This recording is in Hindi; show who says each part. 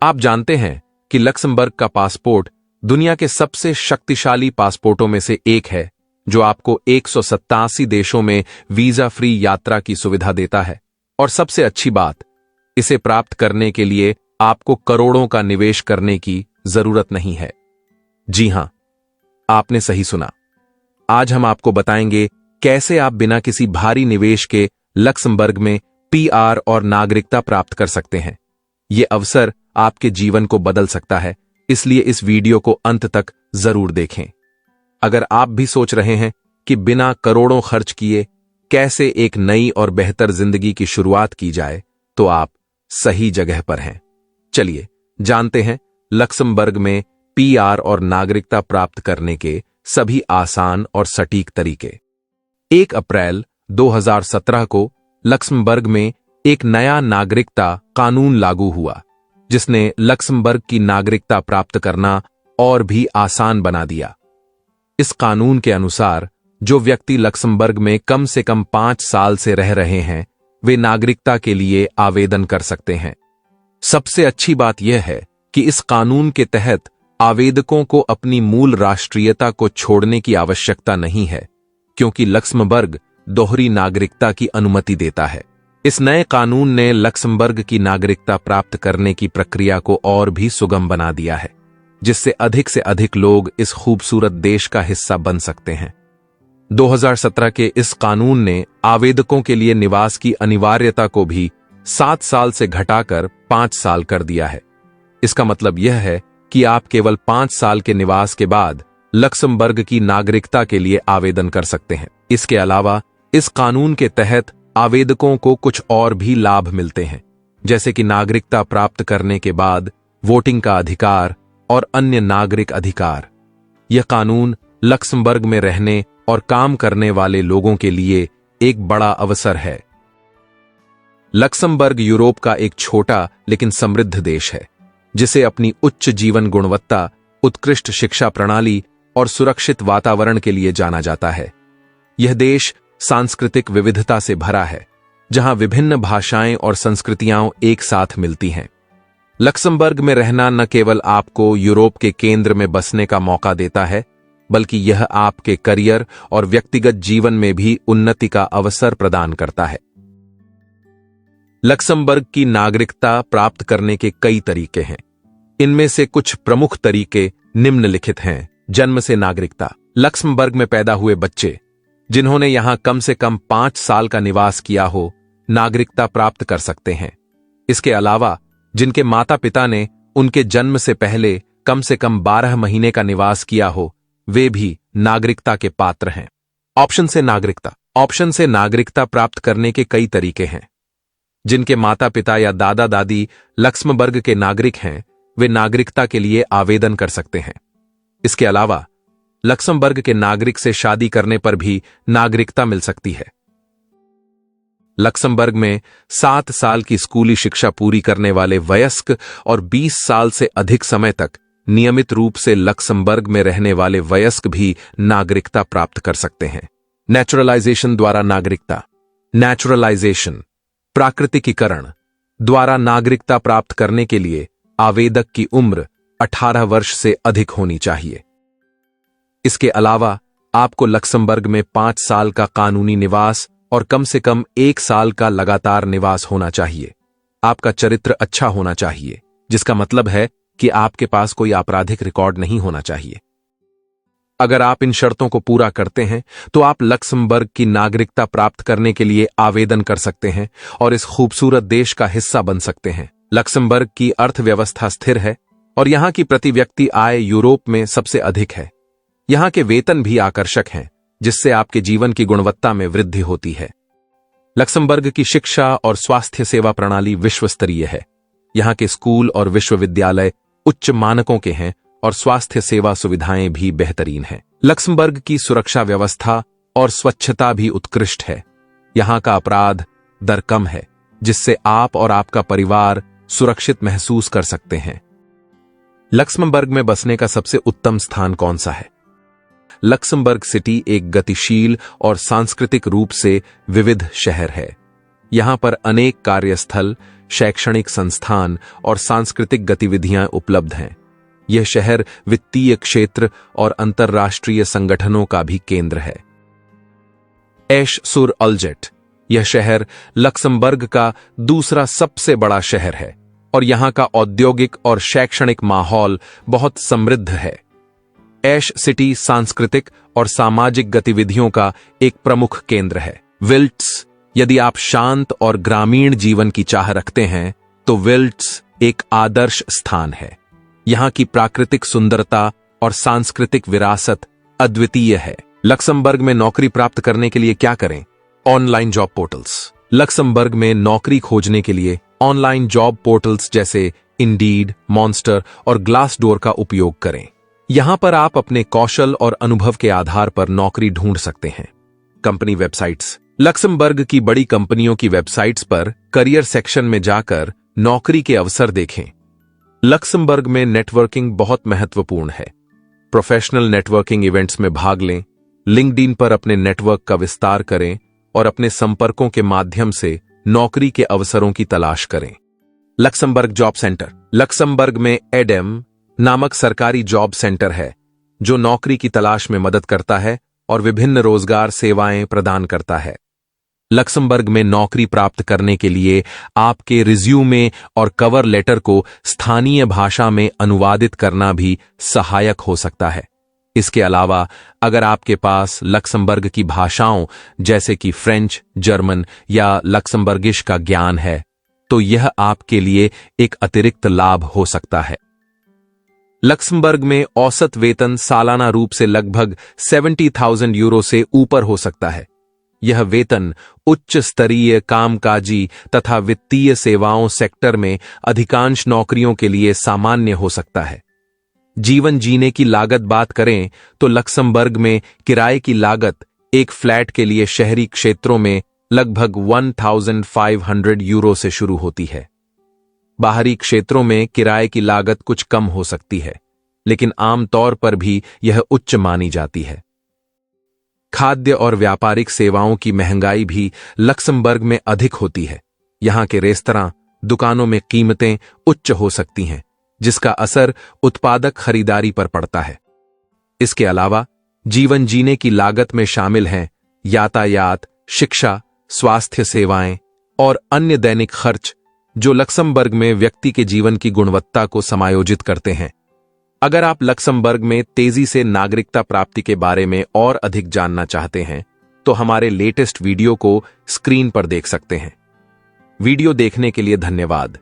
Speaker 1: आप जानते हैं कि लक्समबर्ग का पासपोर्ट दुनिया के सबसे शक्तिशाली पासपोर्टों में से एक है, जो आपको 187 देशों में वीजा फ्री यात्रा की सुविधा देता है। और सबसे अच्छी बात, इसे प्राप्त करने के लिए आपको करोड़ों का निवेश करने की जरूरत नहीं है। जी हां, आपने सही सुना। आज हम आपको बताएंगे कैसे आप बिना किसी भारी निवेश के लक्समबर्ग में पीआर और नागरिकता प्राप्त कर सकते हैं। यह अवसर आपके जीवन को बदल सकता है, इसलिए इस वीडियो को अंत तक जरूर देखें। अगर आप भी सोच रहे हैं कि बिना करोड़ों खर्च किए कैसे एक नई और बेहतर जिंदगी की शुरुआत की जाए, तो आप सही जगह पर हैं। चलिए जानते हैं लक्समबर्ग में पीआर और नागरिकता प्राप्त करने के सभी आसान और सटीक तरीके। 1 अप्रैल 2017 को लक्समबर्ग में एक नया नागरिकता कानून लागू हुआ, जिसने लक्समबर्ग की नागरिकता प्राप्त करना और भी आसान बना दिया। इस कानून के अनुसार जो व्यक्ति लक्समबर्ग में कम से कम 5 साल से रह रहे हैं, वे नागरिकता के लिए आवेदन कर सकते हैं। सबसे अच्छी बात यह है कि इस कानून के तहत आवेदकों को अपनी मूल राष्ट्रीयता को छोड़ने की आवश्यकता नहीं है, क्योंकि लक्समबर्ग दोहरी नागरिकता की अनुमति देता है। इस नए कानून ने लक्समबर्ग की नागरिकता प्राप्त करने की प्रक्रिया को और भी सुगम बना दिया है, जिससे अधिक से अधिक लोग इस खूबसूरत देश का हिस्सा बन सकते हैं। 2017 के इस कानून ने आवेदकों के लिए निवास की अनिवार्यता को भी 7 साल से घटाकर 5 साल कर दिया है। इसका मतलब यह है कि आप केवल 5 साल के निवास के बाद लक्समबर्ग की नागरिकता के लिए आवेदन कर सकते हैं। इसके अलावा इस कानून के तहत आवेदकों को कुछ और भी लाभ मिलते हैं, जैसे कि नागरिकता प्राप्त करने के बाद वोटिंग का अधिकार और अन्य नागरिक अधिकार। यह कानून लक्समबर्ग में रहने और काम करने वाले लोगों के लिए एक बड़ा अवसर है। लक्समबर्ग यूरोप का एक छोटा लेकिन समृद्ध देश है, जिसे अपनी उच्च जीवन गुणवत्ता, उत्कृष्ट शिक्षा प्रणाली और सुरक्षित वातावरण के लिए जाना जाता है। यह देश सांस्कृतिक विविधता से भरा है, जहां विभिन्न भाषाएं और संस्कृतियां एक साथ मिलती हैं। लक्समबर्ग में रहना न केवल आपको यूरोप के केंद्र में बसने का मौका देता है, बल्कि यह आपके करियर और व्यक्तिगत जीवन में भी उन्नति का अवसर प्रदान करता है। लक्समबर्ग की नागरिकता प्राप्त करने के कई तरीके हैं। इनमें से कुछ प्रमुख तरीके निम्नलिखित हैं। जन्म से नागरिकता। लक्समबर्ग में पैदा हुए बच्चे जिन्होंने यहां कम से कम 5 साल का निवास किया हो, नागरिकता प्राप्त कर सकते हैं। इसके अलावा जिनके माता पिता ने उनके जन्म से पहले कम से कम 12 महीने का निवास किया हो, वे भी नागरिकता के पात्र हैं। ऑप्शन से नागरिकता। ऑप्शन से नागरिकता प्राप्त करने के कई तरीके हैं। जिनके माता पिता या दादा दादी लक्समबर्ग के नागरिक हैं, वे नागरिकता के लिए आवेदन कर सकते हैं। इसके अलावा लक्समबर्ग के नागरिक से शादी करने पर भी नागरिकता मिल सकती है। लक्समबर्ग में 7 साल की स्कूली शिक्षा पूरी करने वाले वयस्क और 20 साल से अधिक समय तक नियमित रूप से लक्समबर्ग में रहने वाले वयस्क भी नागरिकता प्राप्त कर सकते हैं। नेचुरलाइजेशन द्वारा नागरिकता। नेचुरलाइजेशन, प्राकृतिकीकरण द्वारा नागरिकता प्राप्त करने के लिए आवेदक की उम्र 18 वर्ष से अधिक होनी चाहिए। इसके अलावा आपको लक्समबर्ग में 5 साल का कानूनी निवास और कम से कम 1 साल का लगातार निवास होना चाहिए। आपका चरित्र अच्छा होना चाहिए, जिसका मतलब है कि आपके पास कोई आपराधिक रिकॉर्ड नहीं होना चाहिए। अगर आप इन शर्तों को पूरा करते हैं, तो आप लक्समबर्ग की नागरिकता प्राप्त करने के लिए आवेदन कर सकते हैं और इस खूबसूरत देश का हिस्सा बन सकते हैं। लक्समबर्ग की अर्थव्यवस्था स्थिर है और यहां की प्रति व्यक्ति आय यूरोप में सबसे अधिक है। यहां के वेतन भी आकर्षक हैं, जिससे आपके जीवन की गुणवत्ता में वृद्धि होती है। लक्समबर्ग की शिक्षा और स्वास्थ्य सेवा प्रणाली विश्व स्तरीय है। यहां के स्कूल और विश्वविद्यालय उच्च मानकों के हैं और स्वास्थ्य सेवा सुविधाएं भी बेहतरीन हैं। लक्समबर्ग की सुरक्षा व्यवस्था और स्वच्छता भी उत्कृष्ट है। यहां का अपराध दर कम है, जिससे आप और आपका परिवार सुरक्षित महसूस कर सकते हैं। लक्समबर्ग में बसने का सबसे उत्तम स्थान कौन सा है? लक्समबर्ग सिटी एक गतिशील और सांस्कृतिक रूप से विविध शहर है। यहाँ पर अनेक कार्यस्थल, शैक्षणिक संस्थान और सांस्कृतिक गतिविधियां उपलब्ध हैं। यह शहर वित्तीय क्षेत्र और अंतर्राष्ट्रीय संगठनों का भी केंद्र है। एश सुर अल्जेट, यह शहर लक्समबर्ग का दूसरा सबसे बड़ा शहर है और यहाँ का औद्योगिक और शैक्षणिक माहौल बहुत समृद्ध है। ऐश सिटी सांस्कृतिक और सामाजिक गतिविधियों का एक प्रमुख केंद्र है। विल्ट्स, यदि आप शांत और ग्रामीण जीवन की चाह रखते हैं तो विल्ट्स एक आदर्श स्थान है। यहाँ की प्राकृतिक सुंदरता और सांस्कृतिक विरासत अद्वितीय है। लक्समबर्ग में नौकरी प्राप्त करने के लिए क्या करें? Online job portals. लक्समबर्ग में नौकरी खोजने के लिए ऑनलाइन जॉब पोर्टल्स जैसे इंडीड, मॉन्स्टर और ग्लासडोर का उपयोग करें। यहां पर आप अपने कौशल और अनुभव के आधार पर नौकरी ढूंढ सकते हैं। Company websites. लक्समबर्ग की बड़ी कंपनियों की वेबसाइट्स पर करियर सेक्शन में जाकर नौकरी के अवसर देखें। लक्समबर्ग में नेटवर्किंग बहुत महत्वपूर्ण है। प्रोफेशनल नेटवर्किंग इवेंट्स में भाग लें, लिंक्डइन पर अपने नेटवर्क का विस्तार करें और अपने संपर्कों के माध्यम से नौकरी के अवसरों की तलाश करें। Luxembourg job centre. लक्समबर्ग में एडेम नामक सरकारी जॉब सेंटर है जो नौकरी की तलाश में मदद करता है और विभिन्न रोजगार सेवाएं प्रदान करता है। लक्समबर्ग में नौकरी प्राप्त करने के लिए आपके रिज्यूमे और कवर लेटर को स्थानीय भाषा में अनुवादित करना भी सहायक हो सकता है। इसके अलावा अगर आपके पास लक्समबर्ग की भाषाओं जैसे कि फ्रेंच, जर्मन या लक्समबर्गिश का ज्ञान है तो यह आपके लिए एक अतिरिक्त लाभ हो सकता है। लक्समबर्ग में औसत वेतन सालाना रूप से लगभग 70,000 यूरो से ऊपर हो सकता है। यह वेतन उच्च स्तरीय कामकाजी तथा वित्तीय सेवाओं सेक्टर में अधिकांश नौकरियों के लिए सामान्य हो सकता है। जीवन जीने की लागत बात करें तो लक्समबर्ग में किराए की लागत एक फ्लैट के लिए शहरी क्षेत्रों में लगभग 1,500 यूरो से शुरू होती है। बाहरी क्षेत्रों में किराए की लागत कुछ कम हो सकती है, लेकिन आमतौर पर भी यह उच्च मानी जाती है। खाद्य और व्यापारिक सेवाओं की महंगाई भी लक्समबर्ग में अधिक होती है। यहाँ के रेस्तरां, दुकानों में कीमतें उच्च हो सकती हैं, जिसका असर उत्पादक खरीदारी पर पड़ता है। इसके अलावा जीवन जीने की लागत में शामिल हैं यातायात, शिक्षा, स्वास्थ्य सेवाएं और अन्य दैनिक खर्च जो लक्समबर्ग में व्यक्ति के जीवन की गुणवत्ता को समायोजित करते हैं। अगर आप लक्समबर्ग में तेजी से नागरिकता प्राप्ति के बारे में और अधिक जानना चाहते हैं तो हमारे लेटेस्ट वीडियो को स्क्रीन पर देख सकते हैं। वीडियो देखने के लिए धन्यवाद।